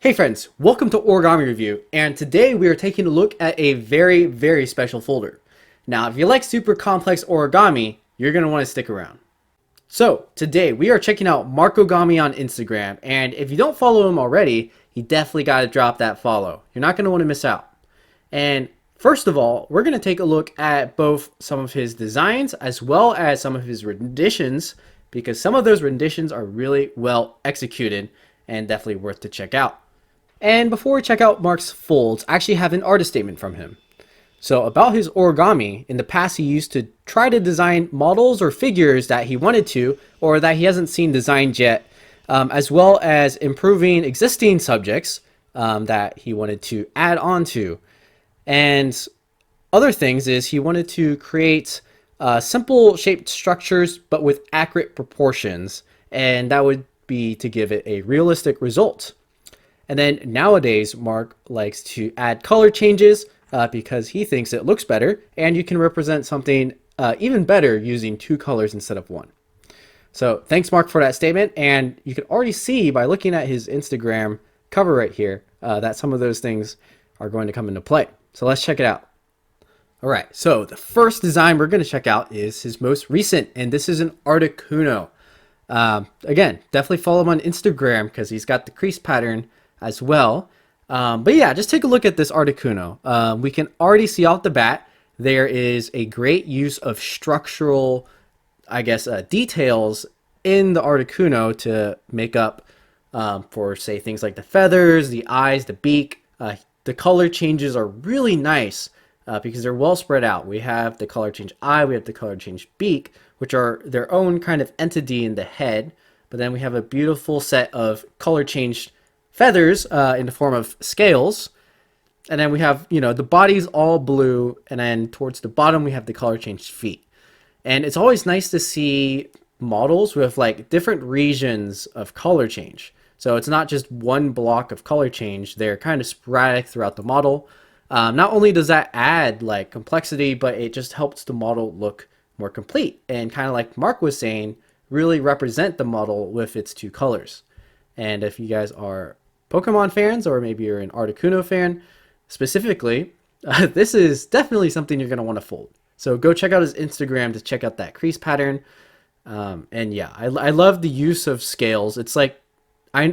Hey friends, welcome to Origami Review, and today we are taking a look at a very special folder. Now, if you like super complex origami, you're going to want to stick around. So, today we are checking out Mark Ogami on Instagram, and if you don't follow him already, you definitely got to drop that follow. You're not going to want to miss out. And first of all, we're going to take a look at both some of his designs as well as some of his renditions, because some of those renditions are really well executed and definitely worth to check out. And before we check out Mark's folds, I actually have an artist statement from him. So about his origami, in the past he used to try to design models or figures that he wanted to, or that he hasn't seen designed yet, as well as improving existing subjects that he wanted to add on to. And other things is he wanted to create simple shaped structures, but with accurate proportions, and that would be to give it a realistic result. And then nowadays, Mark likes to add color changes because he thinks it looks better, and you can represent something even better using two colors instead of one. So thanks, Mark, for that statement. And you can already see by looking at his Instagram cover right here that some of those things are going to come into play. So let's check it out. All right, so the first design we're going to check out is his most recent, and this is an Articuno. Again, definitely follow him on Instagram because he's got the crease pattern as well. But yeah, just take a look at this Articuno. We can already see off the bat there is a great use of structural, details in the Articuno to make up for, say, things like the feathers, the eyes, the beak. The color changes are really nice because they're well spread out. We have the color change eye, we have the color change beak, which are their own kind of entity in the head. But then we have a beautiful set of color changed feathers in the form of scales, and then we have, the body's all blue, and then towards the bottom we have the color changed feet. And it's always nice to see models with like different regions of color change, so it's not just one block of color change. They're kind of sporadic throughout the model. Not only does that add like complexity, but it just helps the model look more complete, and kind of like Mark was saying, really represent the model with its two colors. And if you guys are Pokemon fans, or maybe you're an Articuno fan specifically, this is definitely something you're going to want to fold. So go check out his Instagram to check out that crease pattern. And yeah, I love the use of scales. It's like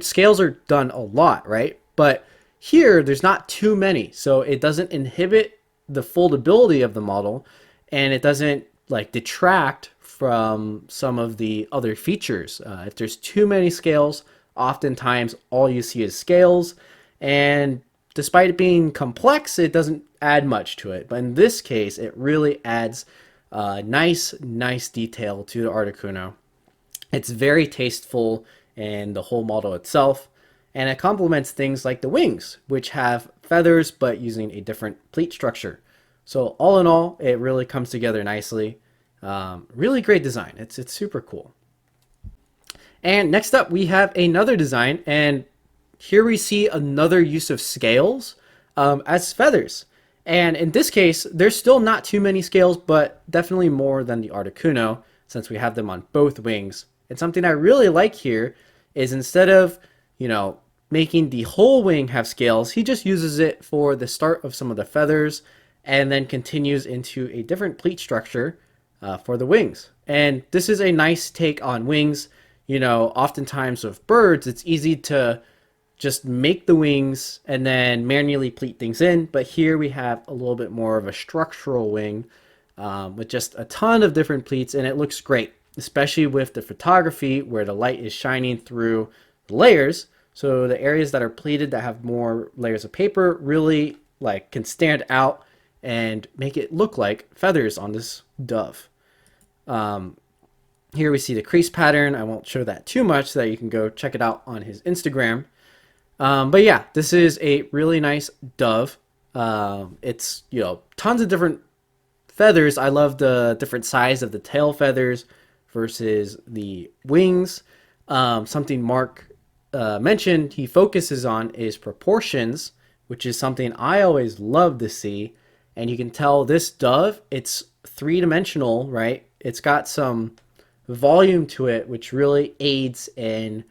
scales are done a lot, right? But here there's not too many, so it doesn't inhibit the foldability of the model, and it doesn't like detract from some of the other features. If there's too many scales, oftentimes all you see is scales, and despite it being complex, it doesn't add much to it. But in this case, it really adds nice detail to the Articuno. It's very tasteful in the whole model itself, and it complements things like the wings, which have feathers but using a different pleat structure. So all in all, it really comes together nicely. Really great design. It's super cool. And next up, we have another design, and here we see another use of scales as feathers. And in this case, there's still not too many scales, but definitely more than the Articuno, since we have them on both wings. And something I really like here is instead of, making the whole wing have scales, he just uses it for the start of some of the feathers, and then continues into a different pleat structure for the wings. And this is a nice take on wings. Oftentimes with birds, it's easy to just make the wings and then manually pleat things in. But here we have a little bit more of a structural wing with just a ton of different pleats, and it looks great, especially with the photography where the light is shining through the layers. So the areas that are pleated that have more layers of paper really can stand out and make it look like feathers on this dove. Here we see the crease pattern. I won't show that too much so that you can go check it out on his Instagram. But yeah, this is a really nice dove. It's, tons of different feathers. I love the different size of the tail feathers versus the wings. Something Mark mentioned he focuses on is proportions, which is something I always love to see. And you can tell this dove, it's three-dimensional, right? It's got some volume to it, which really aids in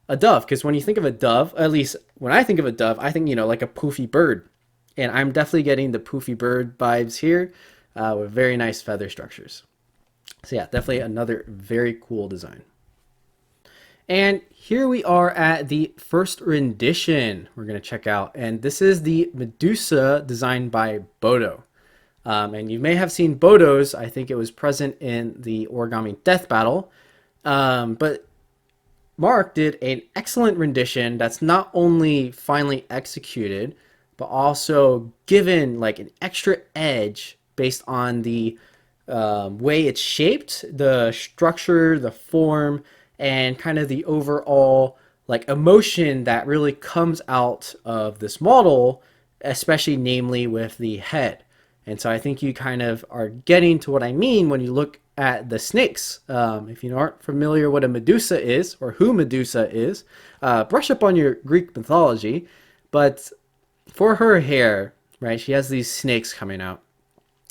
a dove, because when you think of a dove, at least when I think of a dove, I think, like a poofy bird. And I'm definitely getting the poofy bird vibes here with very nice feather structures. So yeah, definitely another very cool design. And here we are at the first rendition we're going to check out. And this is the Medusa designed by Bodo. And you may have seen Bodo's. I think it was present in the Origami Death Battle. But Mark did an excellent rendition that's not only finely executed, but also given like an extra edge based on the way it's shaped, the structure, the form, and kind of the overall like emotion that really comes out of this model, especially namely with the head. And so I think you kind of are getting to what I mean when you look at the snakes. If you aren't familiar what a Medusa is or who Medusa is, brush up on your Greek mythology. But for her hair, right, she has these snakes coming out.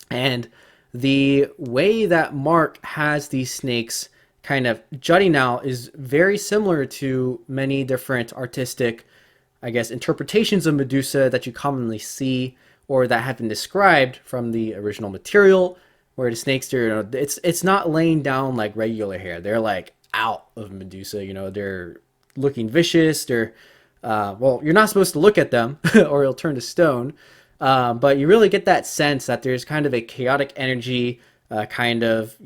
And the way that Mark has these snakes kind of jutting out is very similar to many different artistic, I guess, interpretations of Medusa that you commonly see or that have been described from the original material, where the snakes, it's not laying down like regular hair. They're like out of Medusa, they're looking vicious. They're, well, you're not supposed to look at them or you'll turn to stone. But you really get that sense that there's kind of a chaotic energy, kind of,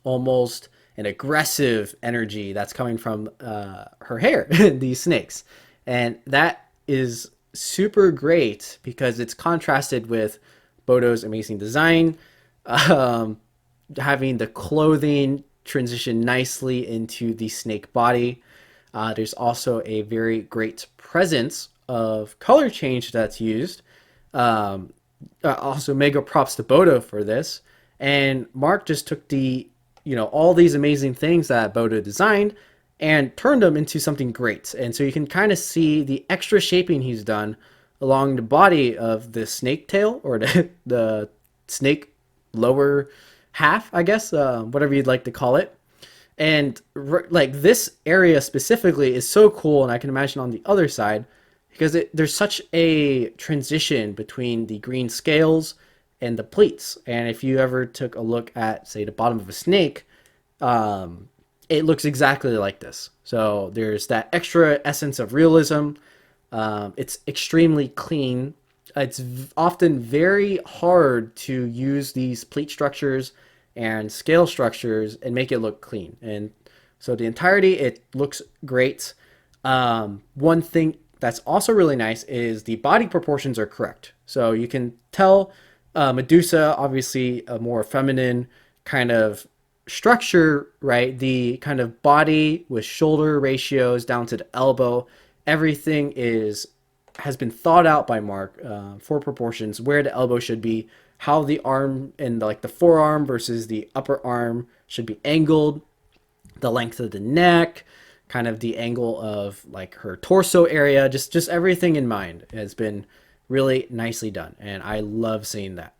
almost an aggressive energy that's coming from her hair, these snakes. And that is super great because it's contrasted with Bodo's amazing design, having the clothing transition nicely into the snake body. There's also a very great presence of color change that's used. Also mega props to Bodo for this. And Mark just took the, all these amazing things that Bodo designed and turned them into something great. And so you can kind of see the extra shaping he's done along the body of the snake tail, or the snake lower half, I guess, whatever you'd like to call it. And like this area specifically is so cool, and I can imagine on the other side, because there's such a transition between the green scales and the pleats. And if you ever took a look at, say, the bottom of a snake, it looks exactly like this. So there's that extra essence of realism. It's extremely clean. It's often very hard to use these pleat structures and scale structures and make it look clean. And so the entirety, it looks great. One thing that's also really nice is the body proportions are correct. So you can tell Medusa, obviously a more feminine kind of structure, right? The kind of body with shoulder ratios down to the elbow, everything has been thought out by Mark for proportions, where the elbow should be, how the arm and like the forearm versus the upper arm should be angled, the length of the neck, kind of the angle of like her torso area, just everything in mind has been really nicely done. And I love seeing that.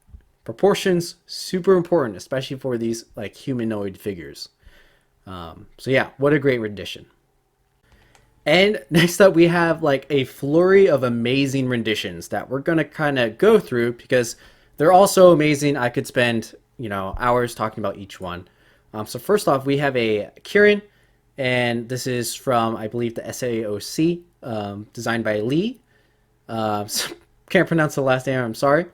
Proportions, super important, especially for these like humanoid figures. So yeah, what a great rendition. And next up we have like a flurry of amazing renditions that we're going to kind of go through because they're all so amazing. I could spend, hours talking about each one. So first off, we have a Kirin, and this is from, I believe, the SAOC, designed by Lee. Can't pronounce the last name, I'm sorry.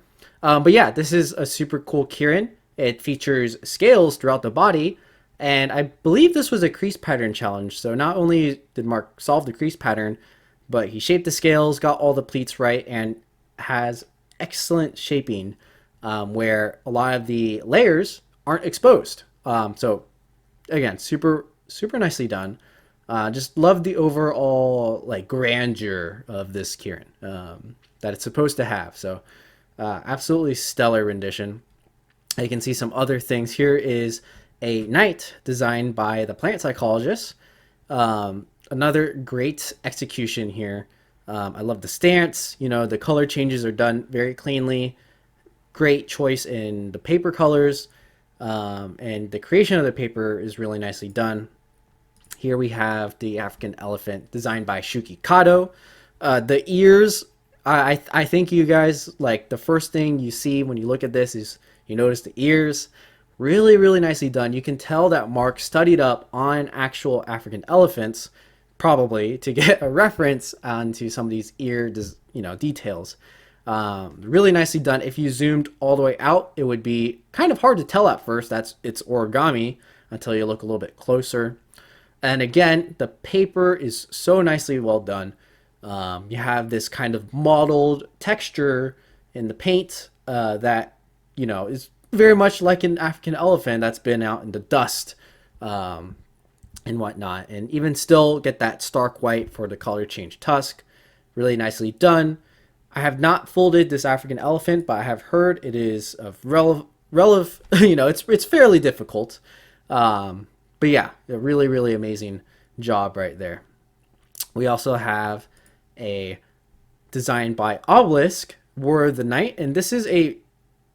But yeah, this is a super cool Kirin. It features scales throughout the body, and I believe this was a crease pattern challenge. So not only did Mark solve the crease pattern, but he shaped the scales, got all the pleats right, and has excellent shaping where a lot of the layers aren't exposed. So again, super nicely done. Just love the overall like grandeur of this Kirin that it's supposed to have. So absolutely stellar rendition. You can see some other things. Here is a knight designed by the plant psychologist. Another great execution here. I love the stance. The color changes are done very cleanly. Great choice in the paper colors. And the creation of the paper is really nicely done. Here we have the African elephant designed by Shuki Kato. The ears, I think you guys, like, the first thing you see when you look at this is you notice the ears. Really, really nicely done. You can tell that Mark studied up on actual African elephants, probably to get a reference onto some of these ear, details. Really nicely done. If you zoomed all the way out, it would be kind of hard to tell at first. It's origami until you look a little bit closer. And again, the paper is so nicely well done. You have this kind of mottled texture in the paint that is very much like an African elephant that's been out in the dust and whatnot. And even still get that stark white for the color change tusk. Really nicely done. I have not folded this African elephant, but I have heard it is of it's fairly difficult. But yeah, a really, really amazing job right there. We also have a design by Obelisk, War of the Night, and this is a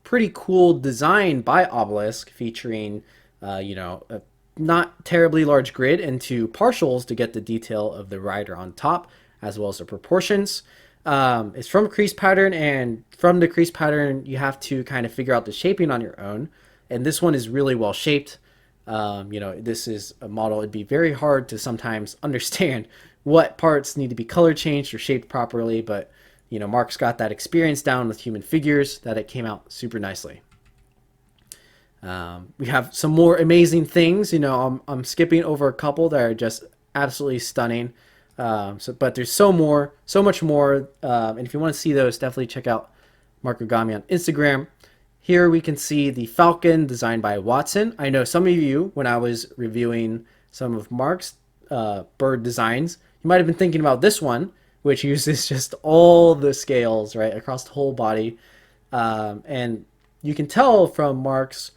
pretty cool design by Obelisk featuring, a not terribly large grid into partials to get the detail of the rider on top, as well as the proportions. It's from crease pattern, and from the crease pattern, you have to kind of figure out the shaping on your own. And this one is really well shaped. This is a model. It'd be very hard to sometimes understand what parts need to be color changed or shaped properly, but Mark's got that experience down with human figures that it came out super nicely. We have some more amazing things. I'm skipping over a couple that are just absolutely stunning. But there's so much more. And if you want to see those, definitely check out Mark Origami on Instagram. Here we can see the Falcon designed by Watson. I know some of you, when I was reviewing some of Mark's bird designs, you might have been thinking about this one, which uses just all the scales right across the whole body. And you can tell from Mark's,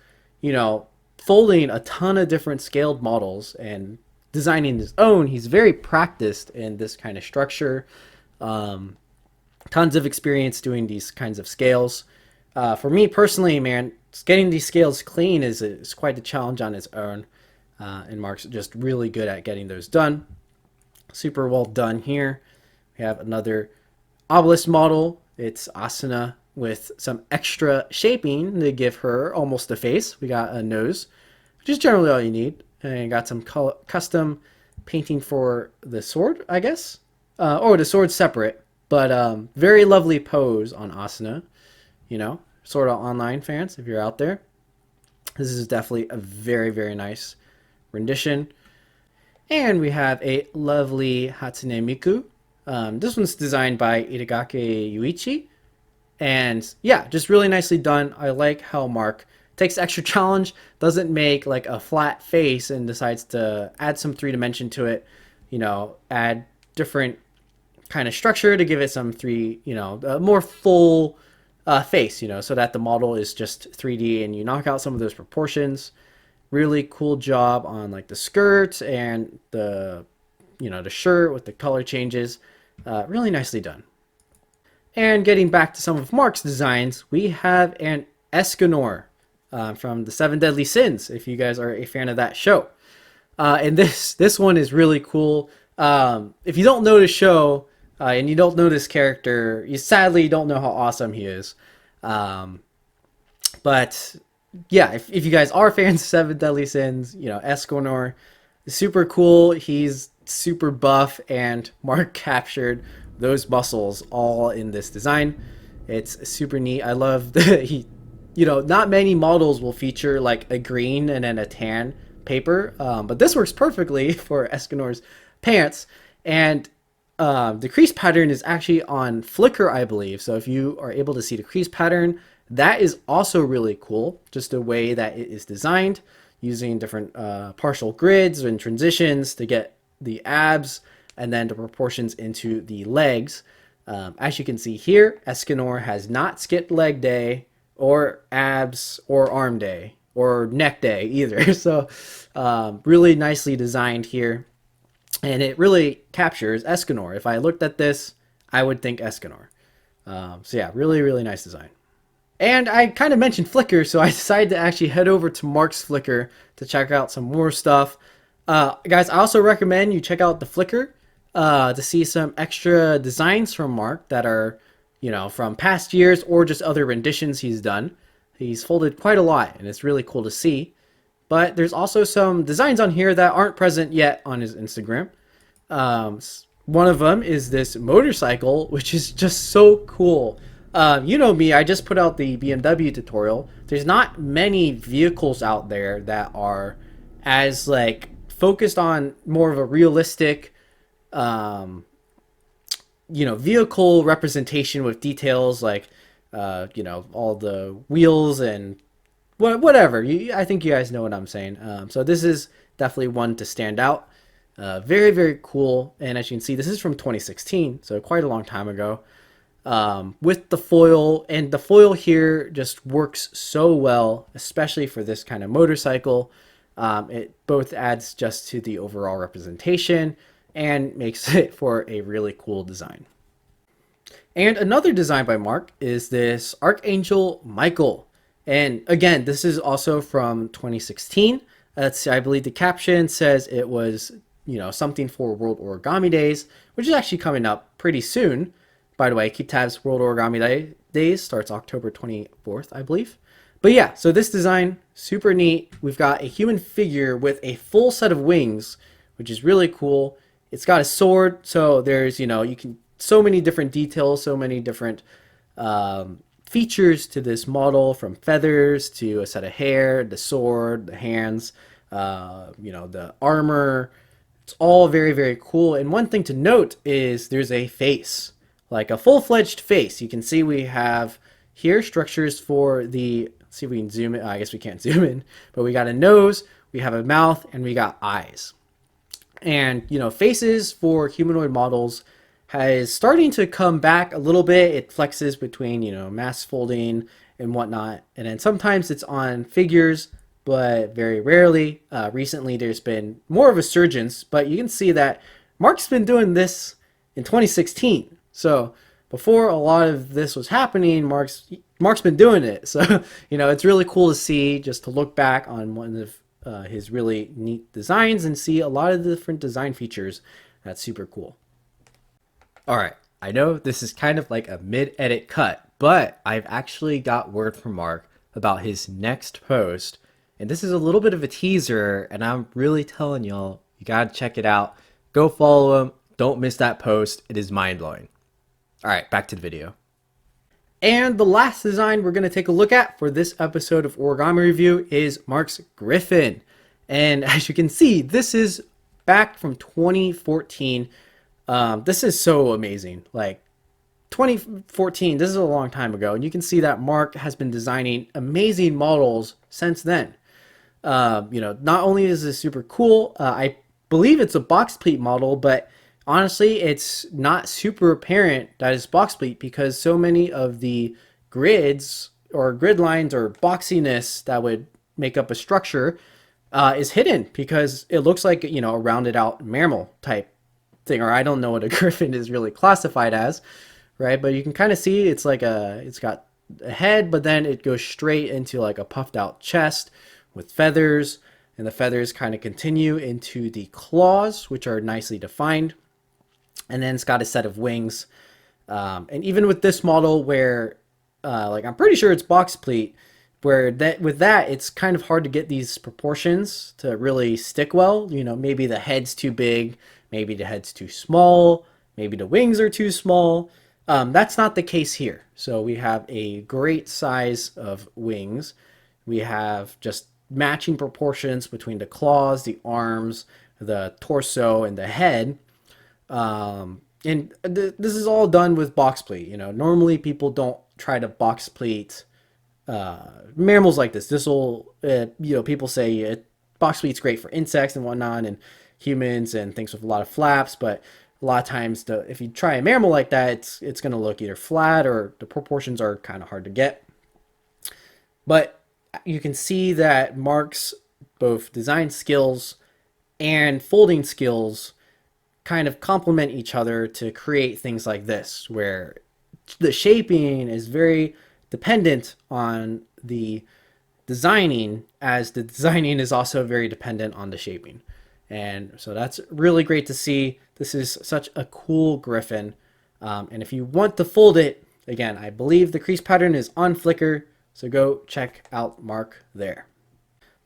folding a ton of different scaled models and designing his own. He's very practiced in this kind of structure. Tons of experience doing these kinds of scales. For me personally, man, getting these scales clean is quite a challenge on its own. And Mark's just really good at getting those done. Super well done here. We have another Obelisk model. It's Asuna with some extra shaping to give her almost a face. We got a nose, which is generally all you need. And got some custom painting for the sword, I guess. Or the sword's separate. But very lovely pose on Asuna. Sword Art Online fans, if you're out there. This is definitely a very, very nice rendition. And we have a lovely Hatsune Miku. This one's designed by Itagaki Yuichi. And yeah, just really nicely done. I like how Mark takes extra challenge, doesn't make like a flat face and decides to add some 3D to it, add different kind of structure to give it some more full face, so that the model is just 3D and you knock out some of those proportions. Really cool job on like the skirt and the shirt with the color changes. Really nicely done. And getting back to some of Mark's designs, we have an Eskinor from the Seven Deadly Sins, if you guys are a fan of that show. And this one is really cool. If you don't know the show and you don't know this character, you sadly don't know how awesome he is. But yeah, if you guys are fans of Seven Deadly Sins, Eskinor is super cool. He's super buff, and Mark captured those muscles all in this design. It's super neat. I love that not many models will feature like a green and then a tan paper, but this works perfectly for Eskinor's pants. And the crease pattern is actually on flicker, I believe. So if you are able to see the crease pattern, that is also really cool. Just the way that it is designed, using different partial grids and transitions to get the abs and then the proportions into the legs. As you can see here, Eskinor has not skipped leg day or abs or arm day or neck day either. So really nicely designed here. And it really captures Eskinor. If I looked at this, I would think Eskinor. So yeah, really, really nice design. And I kind of mentioned Flickr, so I decided to actually head over to Mark's Flickr to check out some more stuff. Guys, I also recommend you check out the Flickr to see some extra designs from Mark that are, you know, from past years or just other renditions he's done. He's folded quite a lot, and it's really cool to see. But there's also some designs on here that aren't present yet on his Instagram. One of them is this motorcycle, which is just so cool. You know me, I just put out the BMW tutorial. There's not many vehicles out there that are as like focused on more of a realistic, you know, vehicle representation with details like, you know, all the wheels and whatever. I think you guys know what I'm saying. So this is definitely one to stand out. Very, very cool. And as you can see, this is from 2016, so quite a long time ago. With the foil, and the foil here just works so well, especially for this kind of motorcycle. It both adds just to the overall representation and makes it for a really cool design. And another design by Mark is this Archangel Michael. And again, this is also from 2016. I believe the caption says it was, you know, something for World Origami Days, which is actually coming up pretty soon. By the way, keep tabs. World Origami Days starts October 24th, I believe. But yeah, so this design, super neat. We've got a human figure with a full set of wings, which is really cool. It's got a sword, so there's, you know, so many different details, so many different features to this model, from feathers to a set of hair, the sword, the hands, you know, the armor. It's all very, very cool. And one thing to note is there's a face, like a full-fledged face. You can see we have here structures for the, let's see if we can zoom in. I guess we can't zoom in, but we got a nose, we have a mouth, and we got eyes. And, you know, faces for humanoid models is starting to come back a little bit. It flexes between, you know, mask folding and whatnot. And then sometimes it's on figures, but very rarely. Recently, there's been more of a resurgence, but you can see that Mark's been doing this in 2016. So before a lot of this was happening, Mark's been doing it. So, you know, it's really cool to see, just to look back on one of his really neat designs and see a lot of the different design features. That's super cool. All right, I know this is kind of like a mid-edit cut, but I've actually got word from Mark about his next post, and this is a little bit of a teaser, and I'm really telling y'all, you gotta check it out. Go follow him. Don't miss that post. It is mind-blowing. All right, back to the video. And the last design we're going to take a look at for this episode of Origami Review is Mark's Griffin. And as you can see, this is back from 2014. This is so amazing. Like 2014, this is a long time ago. And you can see that Mark has been designing amazing models since then. You know, not only is this super cool, I believe it's a box pleat model, but honestly, it's not super apparent that it's box pleat because so many of the grids or grid lines or boxiness that would make up a structure is hidden because it looks like, you know, a rounded out mammal type thing, or I don't know what a griffin is really classified as, right? But you can kind of see it's like it's got a head, but then it goes straight into like a puffed out chest with feathers, and the feathers kind of continue into the claws, which are nicely defined. And then it's got a set of wings. And even with this model where, like, I'm pretty sure it's box pleat, where with that, it's kind of hard to get these proportions to really stick well. You know, maybe the head's too big, maybe the head's too small, maybe the wings are too small. That's not the case here. So we have a great size of wings. We have just matching proportions between the claws, the arms, the torso, and the head. This is all done with box pleat. You know, normally people don't try to box pleat mammals like this. This will, you know, people say box pleat's great for insects and whatnot, and humans and things with a lot of flaps. But a lot of times, if you try a mammal like that, it's going to look either flat or the proportions are kind of hard to get. But you can see that Mark's both design skills and folding skills kind of complement each other to create things like this, where the shaping is very dependent on the designing, as the designing is also very dependent on the shaping. And so that's really great to see. This is such a cool Griffin. And if you want to fold it, again, I believe the crease pattern is on Flickr, so go check out Mark there.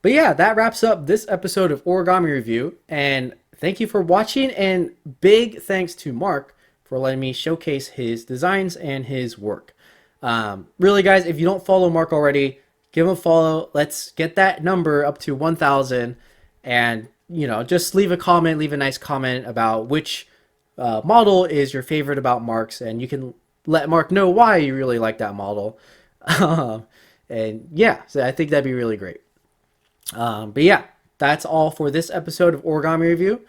But yeah, that wraps up this episode of Origami Review, and thank you for watching, and big thanks to Mark for letting me showcase his designs and his work. Really guys, if you don't follow Mark already, give him a follow. Let's get that number up to 1,000, and you know, just leave a comment, leave a nice comment about which model is your favorite about Mark's, and you can let Mark know why you really like that model. And yeah, so I think that'd be really great. But yeah, that's all for this episode of Origami Review.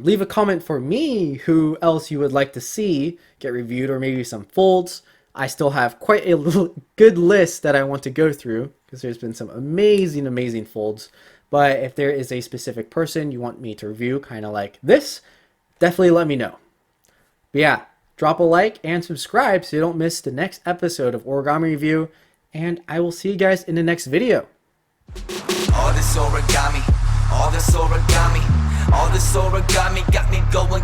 Leave a comment for me who else you would like to see get reviewed, or maybe some folds. I still have quite a good list that I want to go through because there's been some amazing folds. But if there is a specific person you want me to review, kind of like this, definitely let me know. But yeah, drop a like and subscribe so you don't miss the next episode of Origami Review. And I will see you guys in the next video. All this origami got me going